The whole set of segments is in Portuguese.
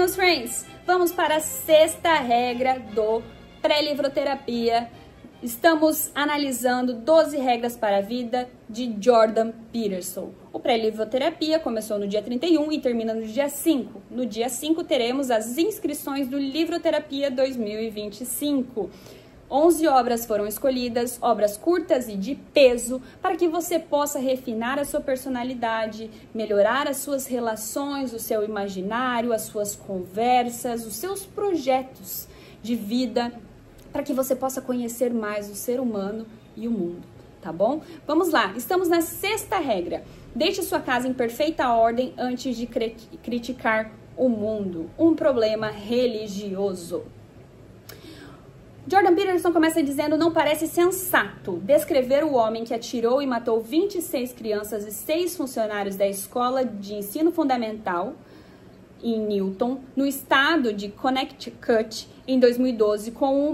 meus friends, vamos para a sexta regra do pré-livroterapia. Estamos analisando 12 regras para a vida de Jordan Peterson. O pré-livroterapia começou no dia 31 e termina no dia 5. No dia 5 teremos as inscrições do Livroterapia 2025. 11 obras foram escolhidas, obras curtas e de peso, para que você possa refinar a sua personalidade, melhorar as suas relações, o seu imaginário, as suas conversas, os seus projetos de vida, para que você possa conhecer mais o ser humano e o mundo, tá bom? Vamos lá, estamos na sexta regra. Deixe sua casa em perfeita ordem antes de criticar o mundo. Um problema religioso. Jordan Peterson começa dizendo: não parece sensato descrever o homem que atirou e matou 26 crianças e 6 funcionários da escola de ensino fundamental em Newton, no estado de Connecticut, em 2012, como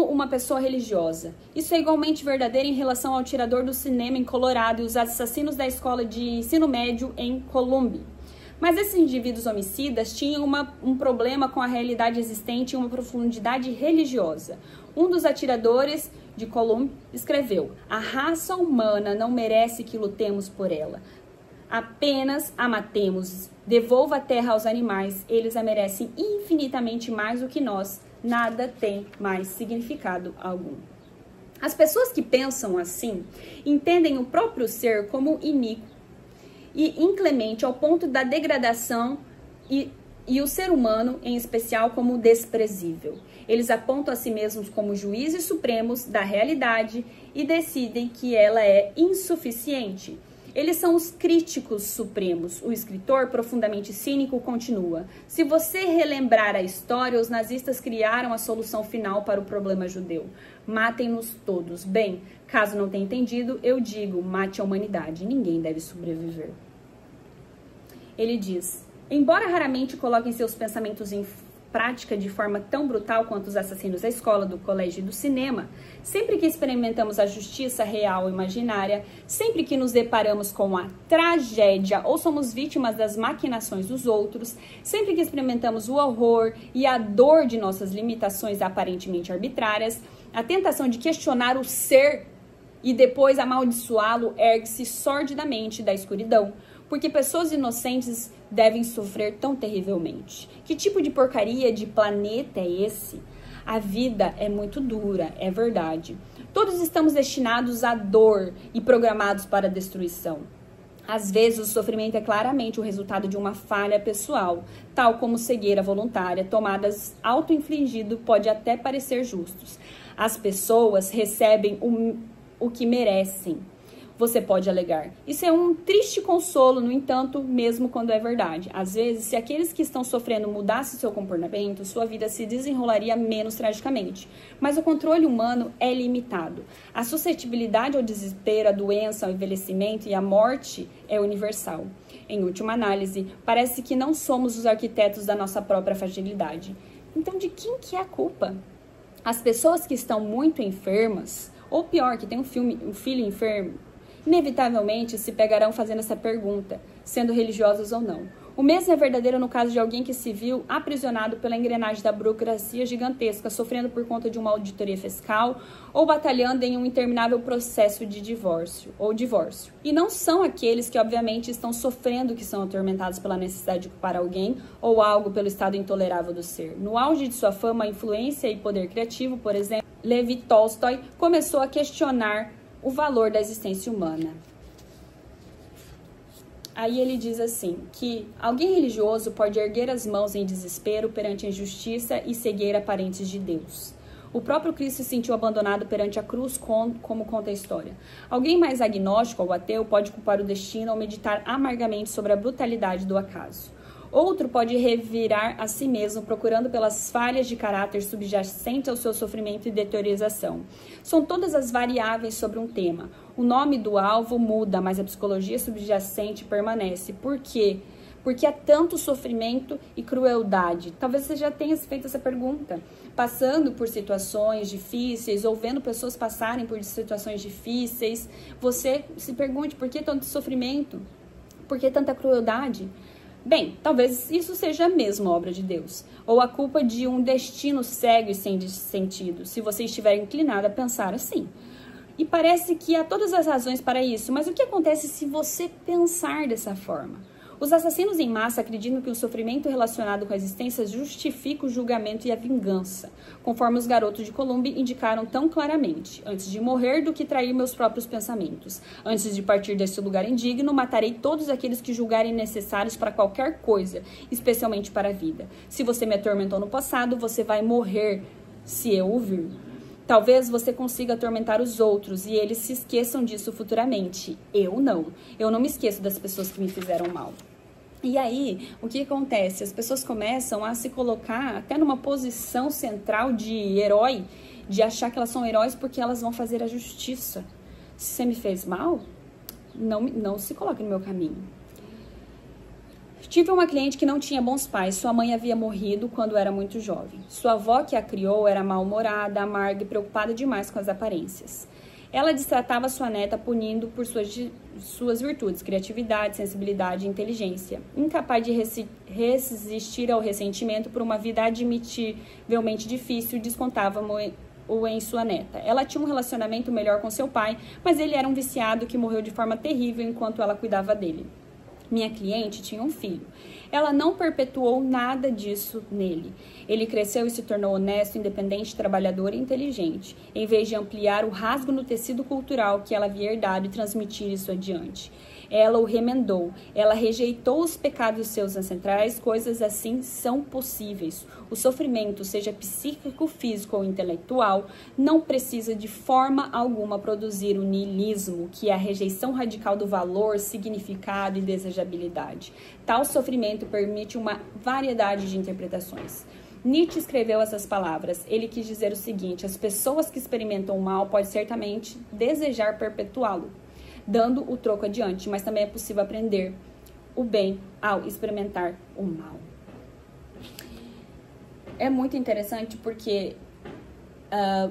uma pessoa religiosa. Isso é igualmente verdadeiro em relação ao atirador do cinema em Colorado e os assassinos da escola de ensino médio em Columbia. Mas esses indivíduos homicidas tinham um problema com a realidade existente e uma profundidade religiosa. Um dos atiradores de Columbia escreveu: a raça humana não merece que lutemos por ela. Apenas a matemos. Devolva a terra aos animais. Eles a merecem infinitamente mais do que nós. Nada tem mais significado algum. As pessoas que pensam assim entendem o próprio ser como iníquo e inclemente ao ponto da degradação e o ser humano, em especial, como desprezível. Eles apontam a si mesmos como juízes supremos da realidade e decidem que ela é insuficiente. Eles são os críticos supremos. O escritor, profundamente cínico, continua: se você relembrar a história, os nazistas criaram a solução final para o problema judeu. Matem-nos todos. Bem, caso não tenha entendido, eu digo: mate a humanidade. Ninguém deve sobreviver. Ele diz: embora raramente coloquem seus pensamentos em prática de forma tão brutal quanto os assassinos da escola, do colégio e do cinema, sempre que experimentamos a justiça real ou imaginária, sempre que nos deparamos com a tragédia ou somos vítimas das maquinações dos outros, sempre que experimentamos o horror e a dor de nossas limitações aparentemente arbitrárias, a tentação de questionar o ser e depois amaldiçoá-lo ergue-se sordidamente da escuridão, porque pessoas inocentes devem sofrer tão terrivelmente. Que tipo de porcaria de planeta é esse? A vida é muito dura, é verdade. Todos estamos destinados à dor e programados para a destruição. Às vezes, o sofrimento é claramente o resultado de uma falha pessoal, tal como cegueira voluntária, tomadas auto-infligido, pode até parecer justos. As pessoas recebem o que merecem. Você pode alegar: isso é um triste consolo, no entanto, mesmo quando é verdade. Às vezes, se aqueles que estão sofrendo mudassem seu comportamento, sua vida se desenrolaria menos tragicamente. Mas o controle humano é limitado. A suscetibilidade ao desespero, à doença, ao envelhecimento e à morte é universal. Em última análise, parece que não somos os arquitetos da nossa própria fragilidade. Então, de quem que é a culpa? As pessoas que estão muito enfermas, ou pior, que tem um filho enfermo, inevitavelmente se pegarão fazendo essa pergunta, sendo religiosas ou não. O mesmo é verdadeiro no caso de alguém que se viu aprisionado pela engrenagem da burocracia gigantesca, sofrendo por conta de uma auditoria fiscal ou batalhando em um interminável processo de divórcio. E não são aqueles que, obviamente, estão sofrendo que são atormentados pela necessidade de ocupar alguém ou algo pelo estado intolerável do ser. No auge de sua fama, influência e poder criativo, por exemplo, Levi Tolstói começou a questionar o valor da existência humana. Aí ele diz assim, que alguém religioso pode erguer as mãos em desespero perante a injustiça e cegueira aparentes de Deus. O próprio Cristo se sentiu abandonado perante a cruz, como conta a história. Alguém mais agnóstico ou ateu pode culpar o destino ou meditar amargamente sobre a brutalidade do acaso. Outro pode revirar a si mesmo, procurando pelas falhas de caráter subjacentes ao seu sofrimento e deterioração. São todas as variáveis sobre um tema. O nome do alvo muda, mas a psicologia subjacente permanece. Por quê? Porque há tanto sofrimento e crueldade. Talvez você já tenha feito essa pergunta. Passando por situações difíceis, ou vendo pessoas passarem por situações difíceis, você se pergunte: por que tanto sofrimento? Por que tanta crueldade? Bem, talvez isso seja mesmo obra de Deus, ou a culpa de um destino cego e sem sentido, se você estiver inclinado a pensar assim. E parece que há todas as razões para isso, mas o que acontece se você pensar dessa forma? Os assassinos em massa acreditam que o sofrimento relacionado com a existência justifica o julgamento e a vingança, conforme os garotos de Columbia indicaram tão claramente. Antes de morrer do que trair meus próprios pensamentos. Antes de partir deste lugar indigno, matarei todos aqueles que julgarem necessários para qualquer coisa, especialmente para a vida. Se você me atormentou no passado, você vai morrer se eu ouvir. Talvez você consiga atormentar os outros e eles se esqueçam disso futuramente. Eu não. Eu não me esqueço das pessoas que me fizeram mal. E aí, o que acontece? As pessoas começam a se colocar até numa posição central de herói, de achar que elas são heróis porque elas vão fazer a justiça. Se você me fez mal, não se coloque no meu caminho. Tive uma cliente que não tinha bons pais. Sua mãe havia morrido quando era muito jovem. Sua avó, que a criou, era mal-humorada, amarga e preocupada demais com as aparências. Ela destratava sua neta punindo por suas virtudes, criatividade, sensibilidade e inteligência. Incapaz de resistir ao ressentimento por uma vida admitivelmente difícil, descontava-o em sua neta. Ela tinha um relacionamento melhor com seu pai, mas ele era um viciado que morreu de forma terrível enquanto ela cuidava dele. Minha cliente tinha um filho. Ela não perpetuou nada disso nele. Ele cresceu e se tornou honesto, independente, trabalhador e inteligente, em vez de ampliar o rasgo no tecido cultural que ela havia herdado e transmitir isso adiante. Ela o remendou, ela rejeitou os pecados seus ancestrais, coisas assim são possíveis. O sofrimento, seja psíquico, físico ou intelectual, não precisa de forma alguma produzir o niilismo, que é a rejeição radical do valor, significado e desejabilidade. Tal sofrimento permite uma variedade de interpretações. Nietzsche escreveu essas palavras. Ele quis dizer o seguinte: as pessoas que experimentam o mal podem certamente desejar perpetuá-lo, dando o troco adiante, mas também é possível aprender o bem ao experimentar o mal. É muito interessante porque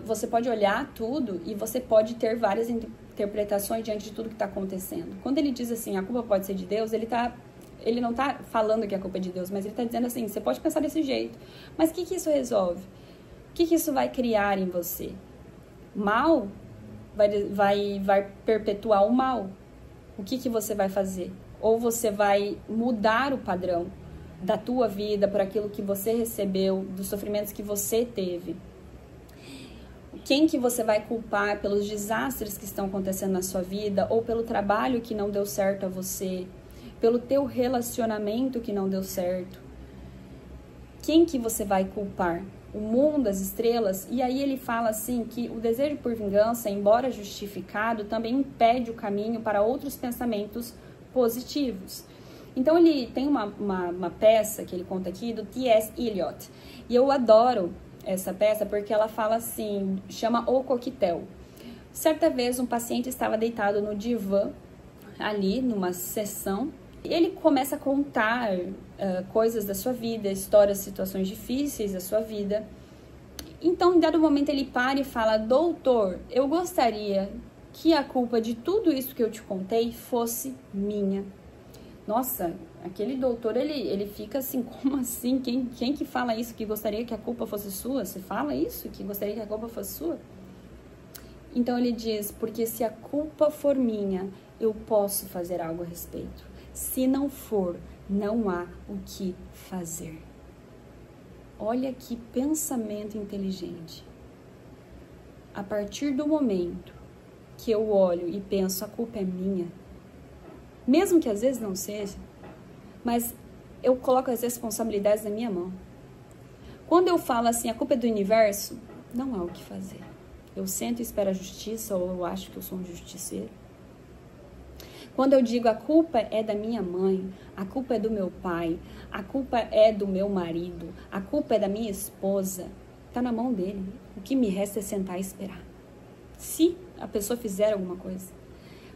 você pode olhar tudo e você pode ter várias interpretações diante de tudo que está acontecendo. Quando ele diz assim, a culpa pode ser de Deus, ele não está falando que a culpa é de Deus, mas ele está dizendo assim, você pode pensar desse jeito. Mas o que isso resolve? O que isso vai criar em você? Mal vai perpetuar o mal. O que você vai fazer? Ou você vai mudar o padrão da tua vida por aquilo que você recebeu, dos sofrimentos que você teve. Quem que você vai culpar pelos desastres que estão acontecendo na sua vida, ou pelo trabalho que não deu certo a você, pelo teu relacionamento que não deu certo? Quem que você vai culpar? O mundo, as estrelas? E aí ele fala assim que o desejo por vingança, embora justificado, também impede o caminho para outros pensamentos positivos. Então ele tem uma peça que ele conta aqui do T.S. Eliot. E eu adoro essa peça porque ela fala assim, chama O Coquetel. Certa vez um paciente estava deitado no divã, ali numa sessão. Ele começa a contar coisas da sua vida, histórias, situações difíceis da sua vida. Então, em dado momento, ele para e fala: doutor, eu gostaria que a culpa de tudo isso que eu te contei fosse minha. Nossa, aquele doutor, ele fica assim, como assim? Quem que fala isso, que gostaria que a culpa fosse sua? Você fala isso, que gostaria que a culpa fosse sua? Então ele diz, porque se a culpa for minha, eu posso fazer algo a respeito. Se não for, não há o que fazer. Olha que pensamento inteligente. A partir do momento que eu olho e penso, a culpa é minha, mesmo que às vezes não seja, mas eu coloco as responsabilidades na minha mão. Quando eu falo assim, a culpa é do universo, não há o que fazer. Eu sento e espero a justiça, ou eu acho que eu sou um justiceiro. Quando eu digo a culpa é da minha mãe, a culpa é do meu pai, a culpa é do meu marido, a culpa é da minha esposa, está na mão dele. O que me resta é sentar e esperar. Se a pessoa fizer alguma coisa.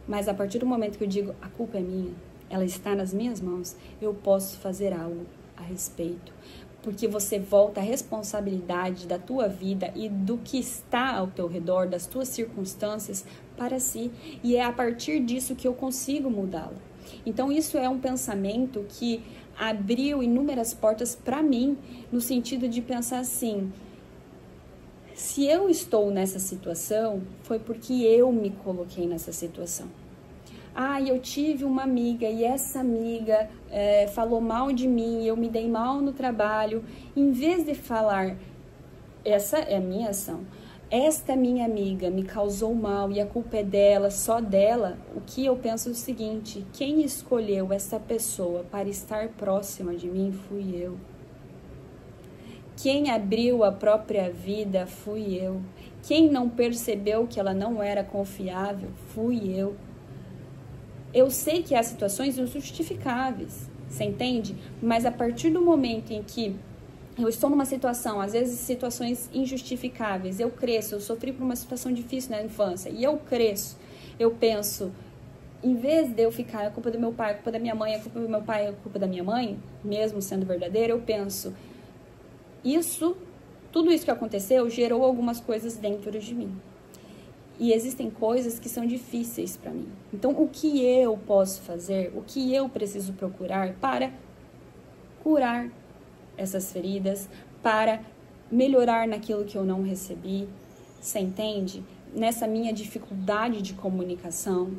Mas a partir do momento que eu digo a culpa é minha, ela está nas minhas mãos, eu posso fazer algo a respeito. Porque você volta a responsabilidade da tua vida e do que está ao teu redor, das tuas circunstâncias, para si. E é a partir disso que eu consigo mudá-lo. Então, isso é um pensamento que abriu inúmeras portas para mim, no sentido de pensar assim, se eu estou nessa situação, foi porque eu me coloquei nessa situação. Eu tive uma amiga e essa amiga falou mal de mim, eu me dei mal no trabalho. Em vez de falar, essa é a minha ação, esta minha amiga me causou mal e a culpa é dela, só dela, o que eu penso é o seguinte, quem escolheu essa pessoa para estar próxima de mim fui eu. Quem abriu a própria vida fui eu. Quem não percebeu que ela não era confiável fui eu. Eu sei que há situações injustificáveis, você entende? Mas a partir do momento em que eu estou numa situação, às vezes situações injustificáveis, eu cresço, eu sofri por uma situação difícil na infância, e eu cresço, eu penso, em vez de eu ficar, a culpa do meu pai, a culpa da minha mãe, a culpa do meu pai, a culpa da minha mãe, mesmo sendo verdadeira, eu penso, tudo isso que aconteceu gerou algumas coisas dentro de mim. E existem coisas que são difíceis para mim. Então, o que eu posso fazer, o que eu preciso procurar para curar essas feridas, para melhorar naquilo que eu não recebi, você entende? Nessa minha dificuldade de comunicação.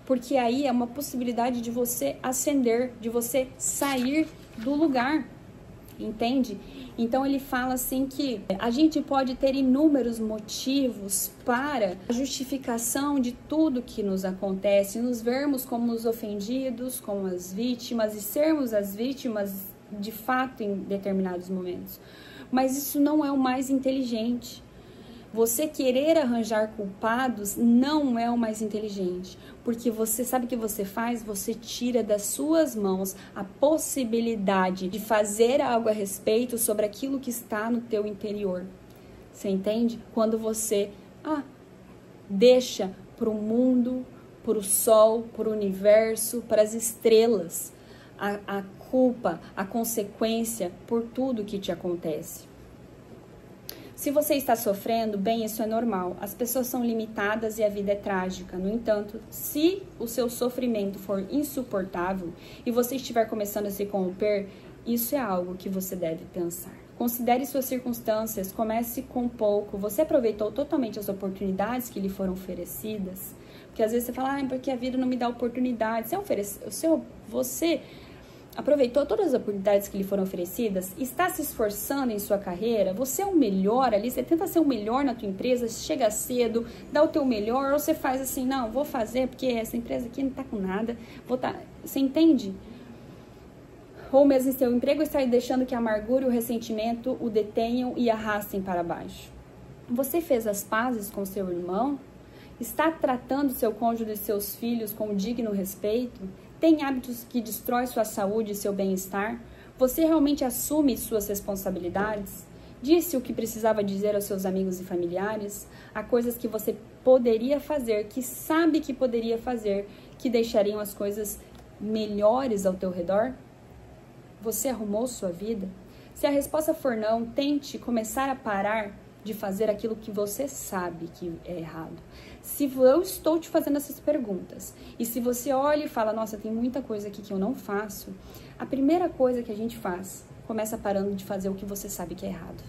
Porque aí é uma possibilidade de você ascender, de você sair do lugar, entende? Então ele fala assim que a gente pode ter inúmeros motivos para a justificação de tudo que nos acontece, nos vermos como os ofendidos, como as vítimas e sermos as vítimas de fato em determinados momentos. Mas isso não é o mais inteligente. Você querer arranjar culpados não é o mais inteligente, porque você sabe o que você faz? Você tira das suas mãos a possibilidade de fazer algo a respeito sobre aquilo que está no teu interior. Você entende? Quando você deixa para o mundo, para o sol, para o universo, para as estrelas, a culpa, a consequência por tudo que te acontece. Se você está sofrendo, bem, isso é normal. As pessoas são limitadas e a vida é trágica. No entanto, se o seu sofrimento for insuportável e você estiver começando a se corromper, isso é algo que você deve pensar. Considere suas circunstâncias, comece com pouco. Você aproveitou totalmente as oportunidades que lhe foram oferecidas? Porque às vezes você fala, porque a vida não me dá oportunidade. Você aproveitou todas as oportunidades que lhe foram oferecidas? Está se esforçando em sua carreira? Você é o melhor ali? Você tenta ser o melhor na tua empresa? Chega cedo, dá o teu melhor? Ou você faz assim, não, vou fazer porque essa empresa aqui não tá com nada. Você entende? Ou mesmo em seu emprego está deixando que a amargura e o ressentimento o detenham e arrastem para baixo. Você fez as pazes com seu irmão? Está tratando seu cônjuge e seus filhos com digno respeito? Tem hábitos que destroem sua saúde e seu bem-estar? Você realmente assume suas responsabilidades? Disse o que precisava dizer aos seus amigos e familiares? Há coisas que você poderia fazer, que sabe que poderia fazer, que deixariam as coisas melhores ao teu redor? Você arrumou sua vida? Se a resposta for não, tente começar a parar de fazer aquilo que você sabe que é errado. Se eu estou te fazendo essas perguntas e se você olha e fala, nossa, tem muita coisa aqui que eu não faço, a primeira coisa que a gente faz, começa parando de fazer o que você sabe que é errado.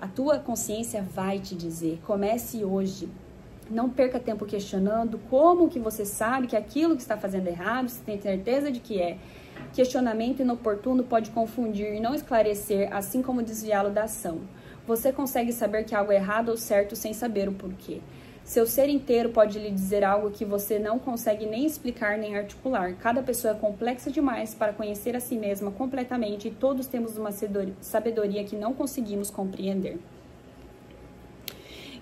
A tua consciência vai te dizer, comece hoje. Não perca tempo questionando como que você sabe que aquilo que está fazendo errado, você tem certeza de que é. Questionamento inoportuno pode confundir e não esclarecer, assim como desviá-lo da ação. Você consegue saber que algo é errado ou certo sem saber o porquê. Seu ser inteiro pode lhe dizer algo que você não consegue nem explicar nem articular. Cada pessoa é complexa demais para conhecer a si mesma completamente e todos temos uma sabedoria que não conseguimos compreender.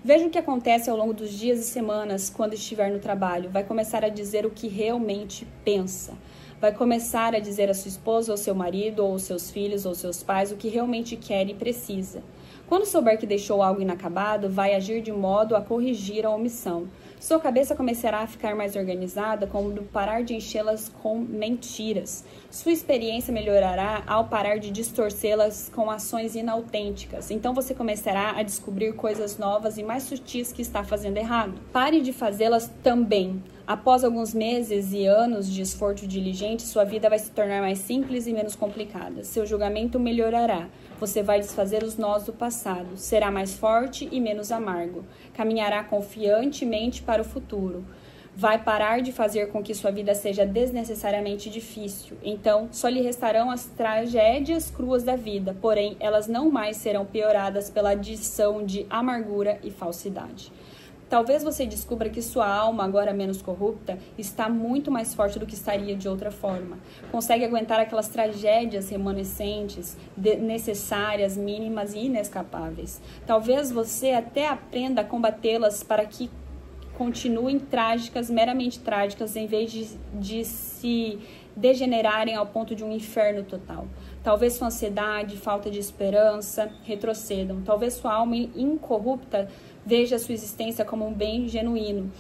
Veja o que acontece ao longo dos dias e semanas quando estiver no trabalho. Vai começar a dizer o que realmente pensa. Vai começar a dizer à sua esposa, ou seu marido, ou aos seus filhos, ou seus pais o que realmente quer e precisa. Quando souber que deixou algo inacabado, vai agir de modo a corrigir a omissão. Sua cabeça começará a ficar mais organizada quando parar de enchê-las com mentiras. Sua experiência melhorará ao parar de distorcê-las com ações inautênticas. Então você começará a descobrir coisas novas e mais sutis que está fazendo errado. Pare de fazê-las também. Após alguns meses e anos de esforço diligente, sua vida vai se tornar mais simples e menos complicada. Seu julgamento melhorará. Você vai desfazer os nós do passado. Será mais forte e menos amargo. Caminhará confiantemente para o futuro. Vai parar de fazer com que sua vida seja desnecessariamente difícil. Então, só lhe restarão as tragédias cruas da vida, porém, elas não mais serão pioradas pela adição de amargura e falsidade. Talvez você descubra que sua alma, agora menos corrupta, está muito mais forte do que estaria de outra forma. Consegue aguentar aquelas tragédias remanescentes, necessárias, mínimas e inescapáveis. Talvez você até aprenda a combatê-las para que continuem trágicas, meramente trágicas, em vez de se degenerarem ao ponto de um inferno total. Talvez sua ansiedade, falta de esperança retrocedam. Talvez sua alma incorrupta veja a sua existência como um bem genuíno,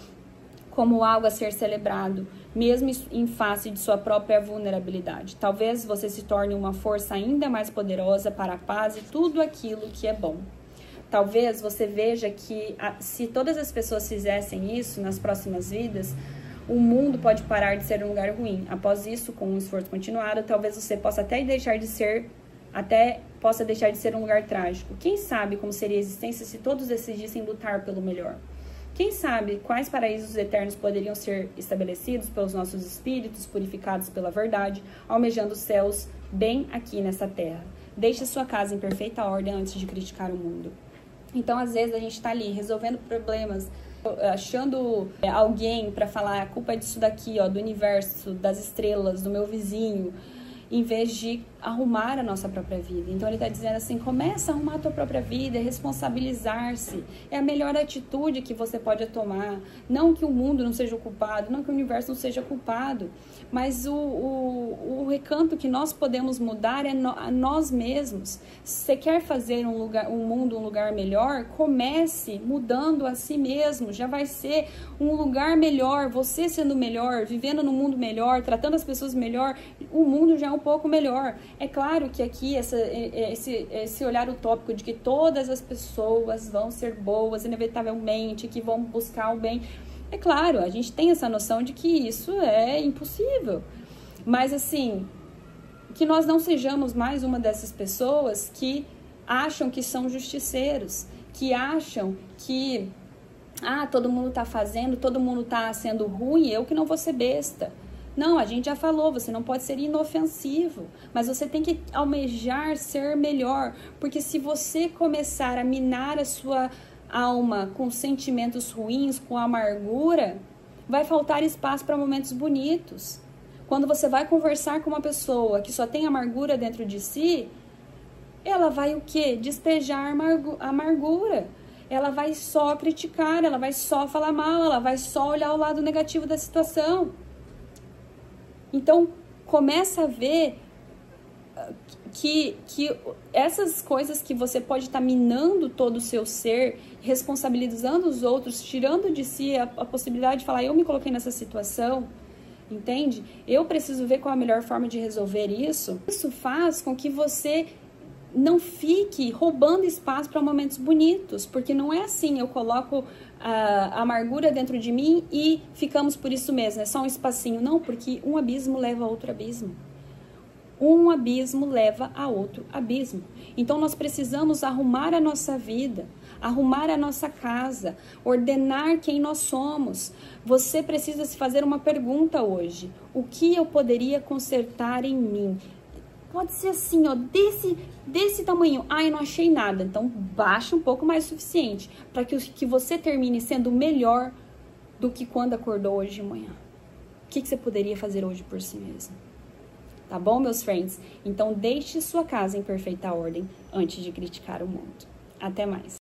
como algo a ser celebrado, mesmo em face de sua própria vulnerabilidade. Talvez você se torne uma força ainda mais poderosa para a paz e tudo aquilo que é bom. Talvez você veja que se todas as pessoas fizessem isso nas próximas vidas, o mundo pode parar de ser um lugar ruim. Após isso, com um esforço continuado, talvez você possa até deixar de ser um lugar trágico. Quem sabe como seria a existência se todos decidissem lutar pelo melhor? Quem sabe quais paraísos eternos poderiam ser estabelecidos pelos nossos espíritos purificados pela verdade, almejando os céus bem aqui nessa terra. Deixe sua casa em perfeita ordem antes de criticar o mundo. Então, às vezes, a gente está ali resolvendo problemas, achando alguém para falar a culpa é disso daqui, ó, do universo, das estrelas, do meu vizinho, em vez de arrumar a nossa própria vida. Então ele está dizendo assim, começa a arrumar a tua própria vida, responsabilizar-se. É a melhor atitude que você pode tomar. Não que o mundo não seja o culpado, não que o universo não seja culpado, mas o recanto que nós podemos mudar é nós mesmos. Se você quer fazer um mundo um lugar melhor, comece mudando a si mesmo. Já vai ser um lugar melhor, você sendo melhor, vivendo num mundo melhor, tratando as pessoas melhor, o mundo já é um pouco melhor. É claro que aqui esse olhar utópico de que todas as pessoas vão ser boas, inevitavelmente, que vão buscar o bem. É claro, a gente tem essa noção de que isso é impossível. Mas assim, que nós não sejamos mais uma dessas pessoas que acham que são justiceiros, que acham que todo mundo está fazendo, todo mundo está sendo ruim, eu que não vou ser besta. Não, a gente já falou, você não pode ser inofensivo, mas você tem que almejar ser melhor, porque se você começar a minar a sua alma com sentimentos ruins, com amargura, vai faltar espaço para momentos bonitos. Quando você vai conversar com uma pessoa que só tem amargura dentro de si, ela vai o quê? Despejar amargura. Ela vai só criticar, ela vai só falar mal, ela vai só olhar o lado negativo da situação. Então, começa a ver que essas coisas que você pode estar minando todo o seu ser, responsabilizando os outros, tirando de si a possibilidade de falar, eu me coloquei nessa situação, entende? Eu preciso ver qual a melhor forma de resolver isso. Isso faz com que você não fique roubando espaço para momentos bonitos, porque não é assim, eu coloco a amargura dentro de mim e ficamos por isso mesmo, é só um espacinho. Não, porque um abismo leva a outro abismo. Um abismo leva a outro abismo. Então nós precisamos arrumar a nossa vida, arrumar a nossa casa, ordenar quem nós somos. Você precisa se fazer uma pergunta hoje: o que eu poderia consertar em mim? Pode ser assim, ó, desse tamanho. Eu não achei nada. Então, baixa um pouco mais o suficiente para que você termine sendo melhor do que quando acordou hoje de manhã. O que você poderia fazer hoje por si mesmo? Tá bom, meus friends? Então, deixe sua casa em perfeita ordem antes de criticar o mundo. Até mais.